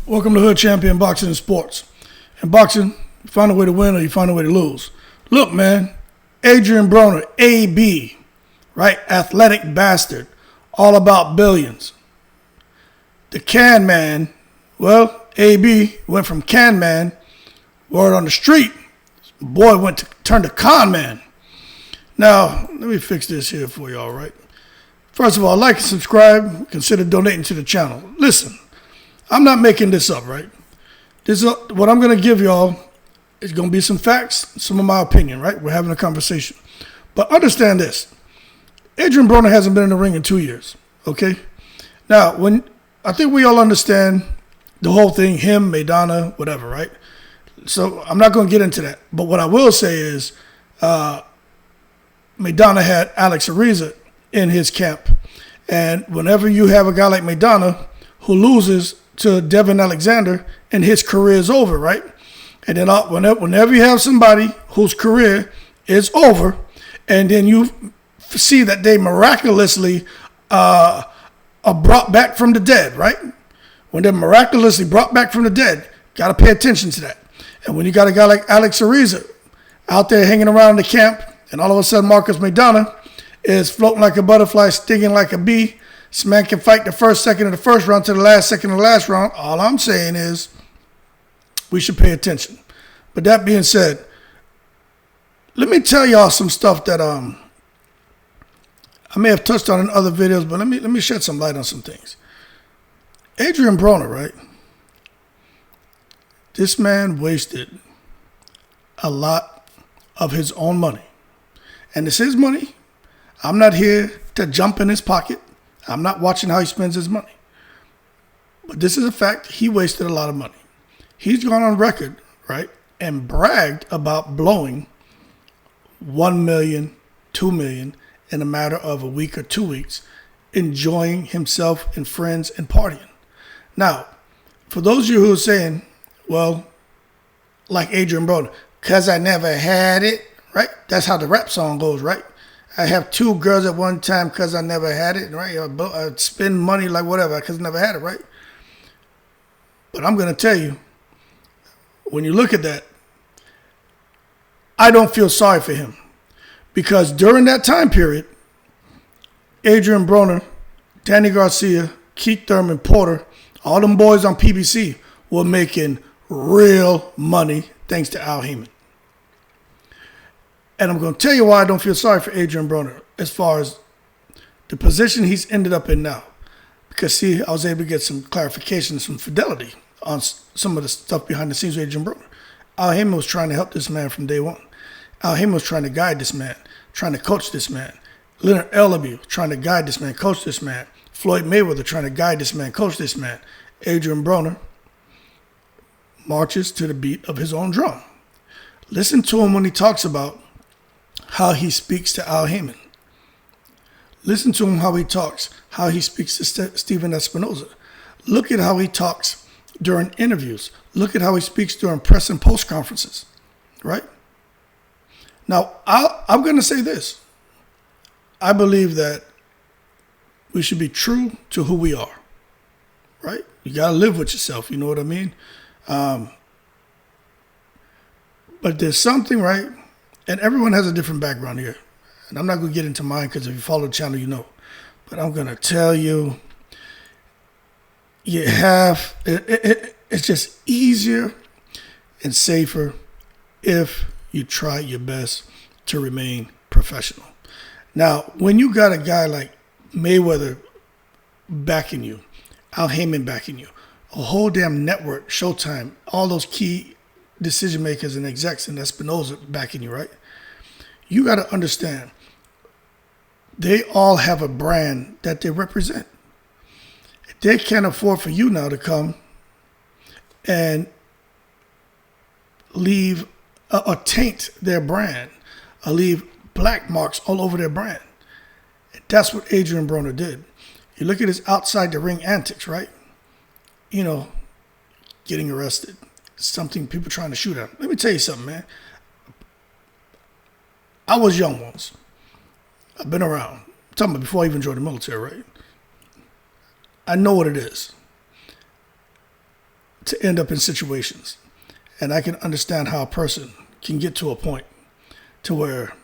Welcome to Hood Champion Boxing and Sports. In boxing, you find a way to win or you find a way to lose. Look, man, Adrien Broner, AB, right? Athletic bastard, all about billions. The can man, well, AB went from can man, word on the street, boy went to turn to con man. Now, let me fix this here for y'all, right? First of all, like and subscribe, consider donating to the channel. Listen. I'm not making this up, right? This is what I'm going to give y'all is going to be some facts, some of my opinion, right? We're having a conversation. But understand this. Adrien Broner hasn't been in the ring in 2 years, okay? Now, I think we all understand the whole thing, him, Maidana, whatever, right? So I'm not going to get into that. But what I will say is Maidana had Alex Ariza in his camp. And whenever you have a guy like Maidana who loses to Devin Alexander, and his career is over, right? And then whenever you have somebody whose career is over, and then you see that they miraculously are brought back from the dead, right? When they're miraculously brought back from the dead, got to pay attention to that. And when you got a guy like Alex Ariza out there hanging around in the camp, and all of a sudden Marcus Maidana is floating like a butterfly, stinging like a bee. This man can fight the first second of the first round to the last second of the last round. All I'm saying is we should pay attention. But that being said, let me tell y'all some stuff that I may have touched on in other videos, but let me shed some light on some things. Adrien Broner, right? This man wasted a lot of his own money. And it's his money. I'm not here to jump in his pocket. I'm not watching how he spends his money. But this is a fact. He wasted a lot of money. He's gone on record, right, and bragged about blowing $1 million, $2 million in a matter of a week or 2 weeks, enjoying himself and friends and partying. Now, for those of you who are saying, well, like Adrien Broner, because I never had it, right? That's how the rap song goes, right? I have 2 girls at one time because I never had it, right? I spend money like whatever because I never had it, right? But I'm going to tell you, when you look at that, I don't feel sorry for him. Because during that time period, Adrien Broner, Danny Garcia, Keith Thurman, Porter, all them boys on PBC were making real money thanks to Al Haymon. And I'm going to tell you why I don't feel sorry for Adrien Broner as far as the position he's ended up in now. Because, see, I was able to get some clarification, some fidelity on some of the stuff behind the scenes with Adrien Broner. Al Haymon was trying to help this man from day one. Al Haymon was trying to guide this man, trying to coach this man. Leonard Ellaby trying to guide this man, coach this man. Floyd Mayweather trying to guide this man, coach this man. Adrien Broner marches to the beat of his own drum. Listen to him when he talks about how he speaks to Al Haymon. Listen to him how he talks, how he speaks to Stephen Espinoza. Look at how he talks during interviews. Look at how he speaks during press and post conferences, right? Now, I'm going to say this. I believe that we should be true to who we are, right? You got to live with yourself, you know what I mean? But there's something, right? And everyone has a different background here. And I'm not going to get into mine because if you follow the channel, you know. But I'm going to tell you, it's just easier and safer if you try your best to remain professional. Now, when you got a guy like Mayweather backing you, Al Haymon backing you, a whole damn network, Showtime, all those key decision makers and execs and Espinoza backing you, right? You got to understand, they all have a brand that they represent. They can't afford for you now to come and leave or taint their brand, or leave black marks all over their brand. And that's what Adrien Broner did. You look at his outside the ring antics, right? You know, getting arrested. Something people trying to shoot at. Let me tell you something, man. I was young once. I've been around. I'm talking about before I even joined the military, right? I know what it is to end up in situations. And I can understand how a person can get to a point to where,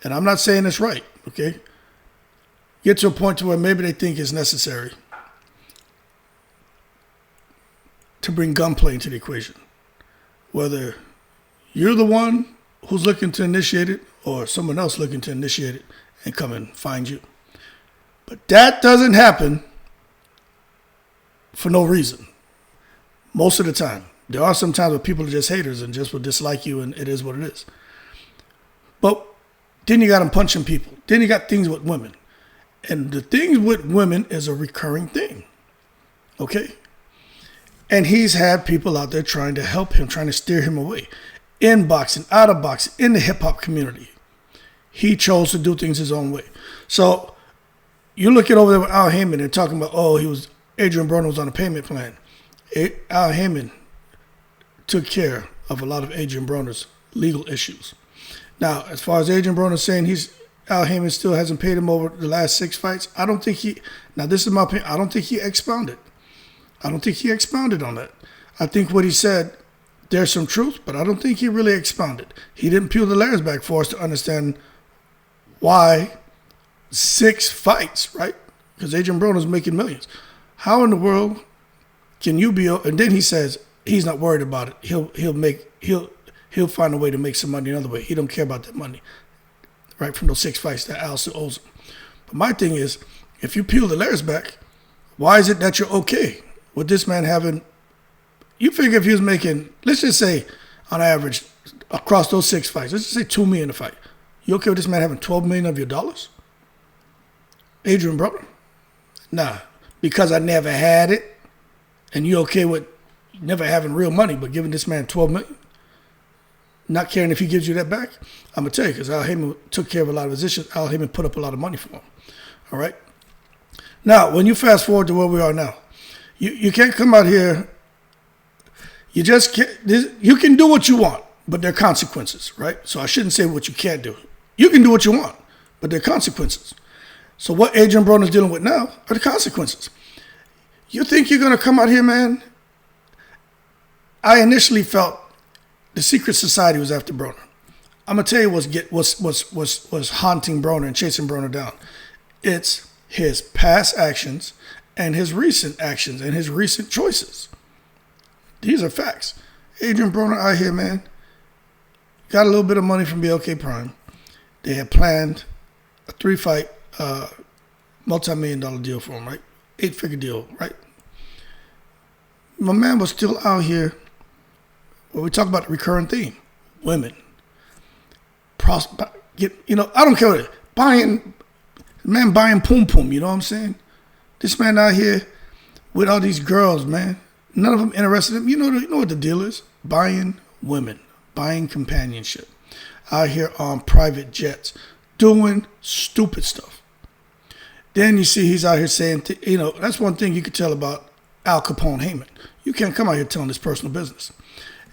and I'm not saying it's right, okay? Get to a point to where maybe they think it's necessary to bring gunplay into the equation. Whether you're the one who's looking to initiate it or someone else looking to initiate it and come and find you. But that doesn't happen for no reason. Most of the time. There are some times where people are just haters and just will dislike you, and it is what it is. But then you got them punching people. Then you got things with women. And the things with women is a recurring thing. Okay? And he's had people out there trying to help him, trying to steer him away. In boxing, out of boxing, in the hip-hop community. He chose to do things his own way. So you look at over there with Al Haymon and talking about, Adrien Broner was on a payment plan. Al Haymon took care of a lot of Adrien Broner's legal issues. Now, as far as Adrien Broner saying Al Haymon still hasn't paid him over the last 6 fights, I don't think this is my opinion, I don't think he expounded. I don't think he expounded on that. I think what he said, there's some truth, but I don't think he really expounded. He didn't peel the layers back for us to understand why 6 fights, right? Because Adrien Broner's making millions. How in the world can you be? And then he says he's not worried about it. He'll find a way to make some money another way. He don't care about that money, right? From those 6 fights that Al still owes him. But my thing is, if you peel the layers back, why is it that you're okay with this man having? You figure if he was making, let's just say, on average, across those 6 fights, let's just say $2 million a fight. You okay with this man having $12 million of your dollars? Adrien Broner? Nah, because I never had it. And you okay with never having real money, but giving this man $12 million? Not caring if he gives you that back? I'm going to tell you, because Al Haymon took care of a lot of his issues. Al Haymon put up a lot of money for him. All right? Now, when you fast forward to where we are now, you can't come out here. You just can't. You can do what you want, but there are consequences, right? So I shouldn't say what you can't do. You can do what you want, but there are consequences. So what Adrien Broner is dealing with now are the consequences. You think you're going to come out here, man? I initially felt the secret society was after Broner. I'm going to tell you what's haunting Broner and chasing Broner down. It's his past actions and his recent actions and his recent choices. These are facts. Adrien Broner out here, man, got a little bit of money from BLK Prime. They had planned a 3-fight multi-million-dollar deal for him, right? 8-figure deal, right? My man was still out here. Well, we talk about the recurring theme: women, I don't care what it is. Buying poom poom. You know what I'm saying? This man out here with all these girls, man. None of them interested in him. You know what the deal is? Buying women, buying companionship. Out here on private jets, doing stupid stuff. Then you see he's out here saying, that's one thing you could tell about Al Capone Haymon. You can't come out here telling his personal business.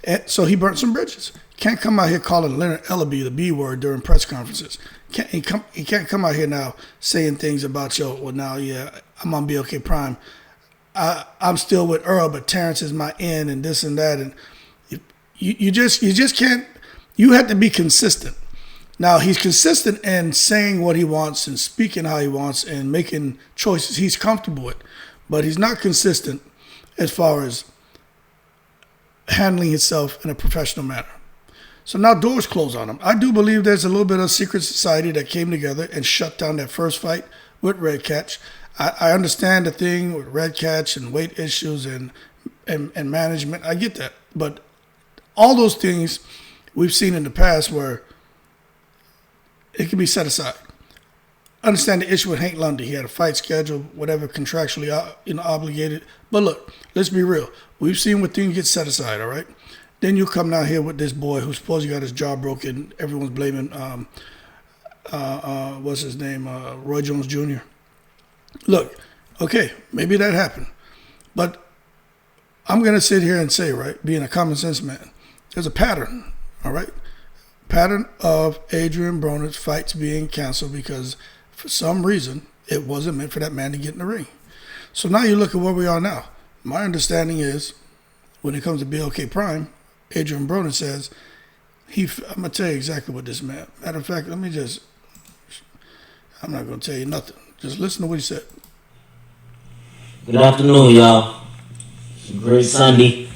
And so he burnt some bridges. Can't come out here calling Leonard Ellaby the B word during press conferences. He can't come out here now saying things about, I'm on BLK Prime. I'm still with Earl, but Terrence is my in and this and that. And you just can't. You have to be consistent. Now, he's consistent in saying what he wants and speaking how he wants and making choices he's comfortable with. But he's not consistent as far as handling himself in a professional manner. So now doors close on him. I do believe there's a little bit of secret society that came together and shut down that first fight with Red Catch. I understand the thing with Red Catch and weight issues and management. I get that. But all those things we've seen in the past where it can be set aside. Understand the issue with Hank Lundy. He had a fight schedule, whatever, contractually obligated. But look, let's be real. We've seen when things get set aside, all right? Then you come down here with this boy who's supposedly got his jaw broken. Everyone's blaming, what's his name, Roy Jones Jr. Look, okay, maybe that happened. But I'm going to sit here and say, right, being a common sense man, there's a pattern, all right? Pattern of Adrien Broner's fights being canceled because for some reason it wasn't meant for that man to get in the ring. So now you look at where we are now. My understanding is when it comes to BLK Prime, Adrien Broner says, I'm going to tell you exactly what this man. Matter of fact, I'm not going to tell you nothing. Just listen to what he said. Good afternoon, y'all. It's a great Sunday.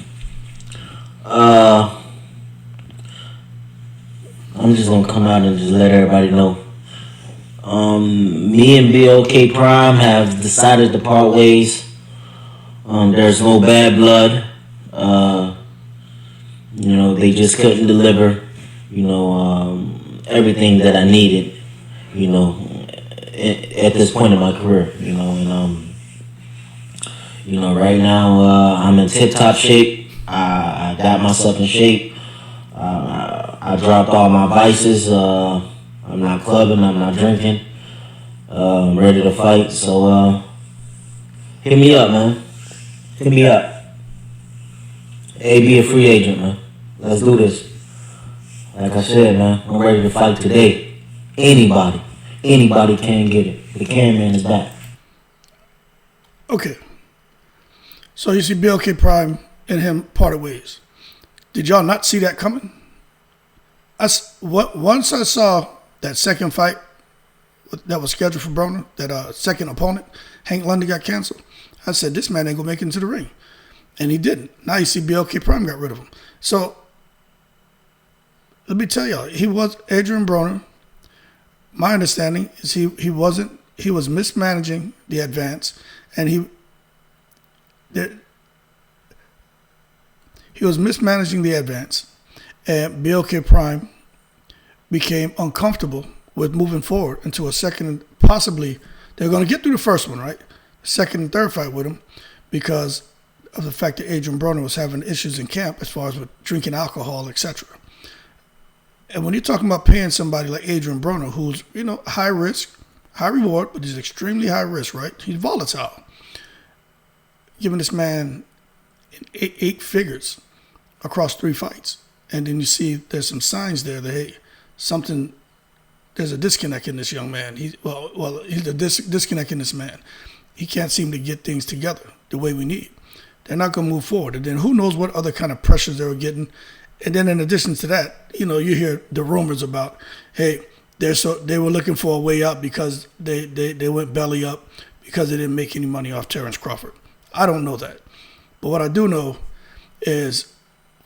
I'm just going to come out and just let everybody know. Me and BLK Prime have decided to part ways. There's no bad blood. They just couldn't deliver, everything that I needed, at this point in my career, right now I'm in tip-top shape. I got myself in shape. I dropped all my vices. I'm not clubbing. I'm not drinking. I'm ready to fight. So hit me up, man. Hit me up. be a free agent, man. Let's do this. Like I said, man, I'm ready to fight today. Anybody can get it. The Can Man is back. Okay. So you see BLK Prime and him parted ways. Did y'all not see that coming? Once I saw that second fight that was scheduled for Broner, that second opponent, Hank London, got canceled, I said, this man ain't going to make it into the ring. And he didn't. Now you see BLK Prime got rid of him. So let me tell y'all, he was Adrien Broner. My understanding is he was mismanaging the advance, and he was mismanaging the advance, and BLK Prime became uncomfortable with moving forward into a second, possibly they're going to get through the first one, right? Second and third fight with him, because of the fact that Adrien Broner was having issues in camp as far as with drinking alcohol, etc. And when you're talking about paying somebody like Adrien Broner, who's, high risk, high reward, but he's extremely high risk, right? He's volatile. Giving this man eight figures across 3 fights. And then you see there's some signs there that, hey, there's a disconnect in this young man. He's a disconnect in this man. He can't seem to get things together the way we need. They're not going to move forward. And then who knows what other kind of pressures they were getting. And then in addition to that, you hear the rumors about, hey, they were looking for a way out because they went belly up because they didn't make any money off Terrence Crawford. I don't know that. But what I do know is,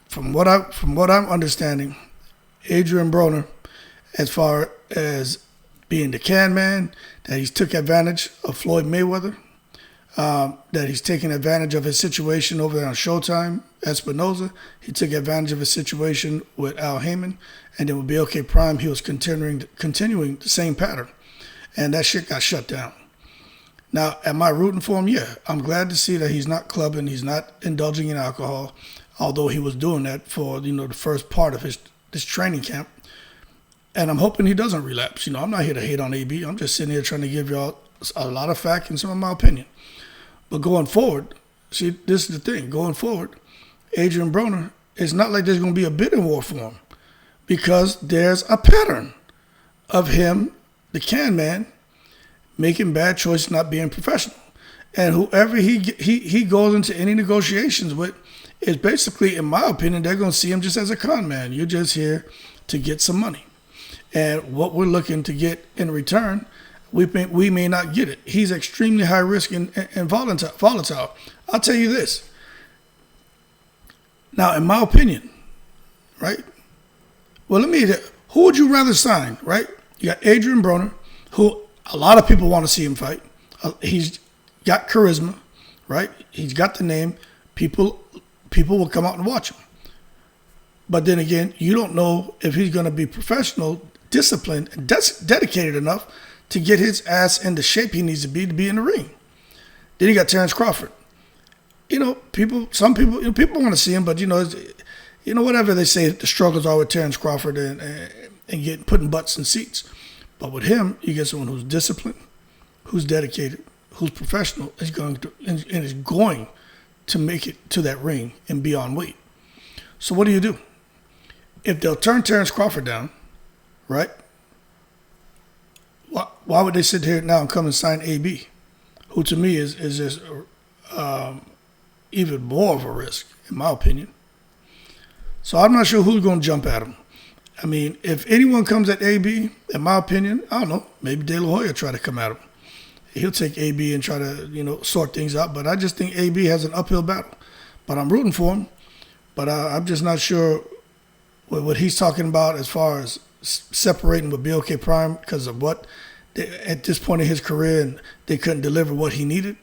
from what I'm understanding, Adrien Broner, as far as being the Can Man, that he's took advantage of Floyd Mayweather, that he's taken advantage of his situation over there on Showtime, Espinoza. He took advantage of his situation with Al Haymon. And then with BLK Prime, he was continuing the same pattern. And that shit got shut down. Now, am I rooting for him? Yeah. I'm glad to see that he's not clubbing, he's not indulging in alcohol, although he was doing that for, the first part of this training camp. And I'm hoping he doesn't relapse. I'm not here to hate on AB. I'm just sitting here trying to give y'all a lot of fact and some of my opinion. But going forward, see, this is the thing. Going forward, Adrien Broner, it's not like there's going to be a bidding war for him, because there's a pattern of him, the Can Man, making bad choices, not being professional. And whoever he goes into any negotiations with is basically, in my opinion, they're going to see him just as a con man. You're just here to get some money. And what we're looking to get in return, we may not get it. He's extremely high risk and volatile. I'll tell you this. Now, in my opinion, right? Well, who would you rather sign, right? You got Adrien Broner, who a lot of people want to see him fight. He's got charisma, right? He's got the name. People will come out and watch him. But then again, you don't know if he's going to be professional, disciplined, and dedicated enough to get his ass in the shape he needs to be in the ring. Then you got Terrence Crawford. Some people want to see him, but whatever they say, the struggles are with Terrence Crawford and putting butts in seats. But with him, you get someone who's disciplined, who's dedicated, who's professional, is going to make it to that ring and be on weight. So what do you do? If they'll turn Terrence Crawford down, right? Why would they sit here now and come and sign AB, who to me is just even more of a risk, in my opinion. So I'm not sure who's going to jump at him. I mean, if anyone comes at AB, in my opinion, I don't know, maybe De La Hoya try to come at him. He'll take AB and try to, sort things out. But I just think AB has an uphill battle. But I'm rooting for him. But I'm just not sure what he's talking about as far as separating with BOK Prime because of what, at this point in his career, and they couldn't deliver what he needed.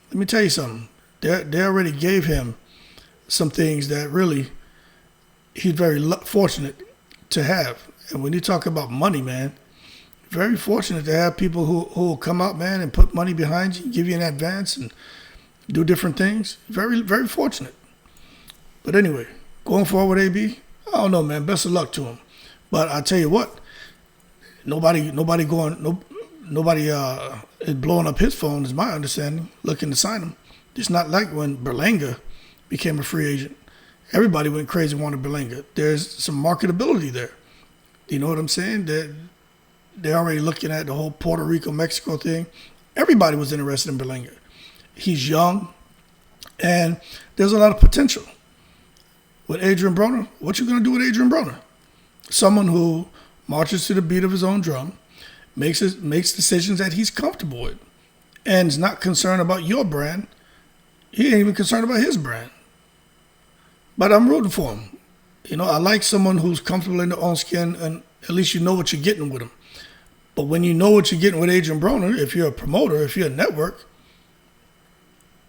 Let me tell you something. They already gave him some things that really he's very fortunate to have. And when you talk about money, man, very fortunate to have people who will come out, man, and put money behind you, give you an advance, and do different things. Very, very fortunate. But anyway, going forward with AB, I don't know, man. Best of luck to him. But I tell you what, nobody is blowing up his phone, is my understanding, looking to sign him. It's not like when Berlanga became a free agent. Everybody went crazy wanted Berlanga. There's some marketability there. You know what I'm saying? They're already looking at the whole Puerto Rico, Mexico thing. Everybody was interested in Berlanga. He's young, and there's a lot of potential. With Adrien Broner, what you going to do with Adrien Broner? Someone who marches to the beat of his own drum, makes decisions that he's comfortable with, and is not concerned about your brand. He ain't even concerned about his brand. But I'm rooting for him. I like someone who's comfortable in their own skin, and at least you know what you're getting with him. But when you know what you're getting with Adrien Broner, if you're a promoter, if you're a network,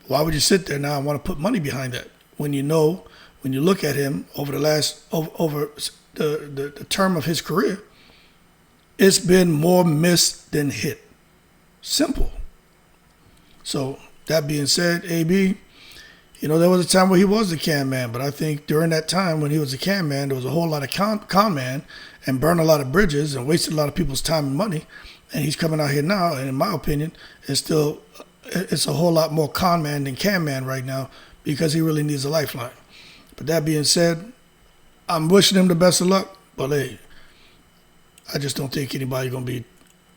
why would you sit there now and want to put money behind that? When you look at him over the term of his career, it's been more missed than hit. Simple. So that being said, AB, there was a time where he was the can man, but I think during that time when he was a can man, there was a whole lot of con man and burned a lot of bridges and wasted a lot of people's time and money. And he's coming out here now, and in my opinion, it's a whole lot more con man than can man right now because he really needs a lifeline. But that being said, I'm wishing him the best of luck, but hey, I just don't think anybody going to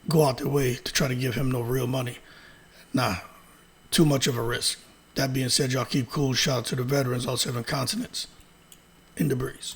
go out their way to try to give him no real money. Nah, too much of a risk. That being said, y'all keep cool. Shout out to the veterans, all 7 continents. In the breeze.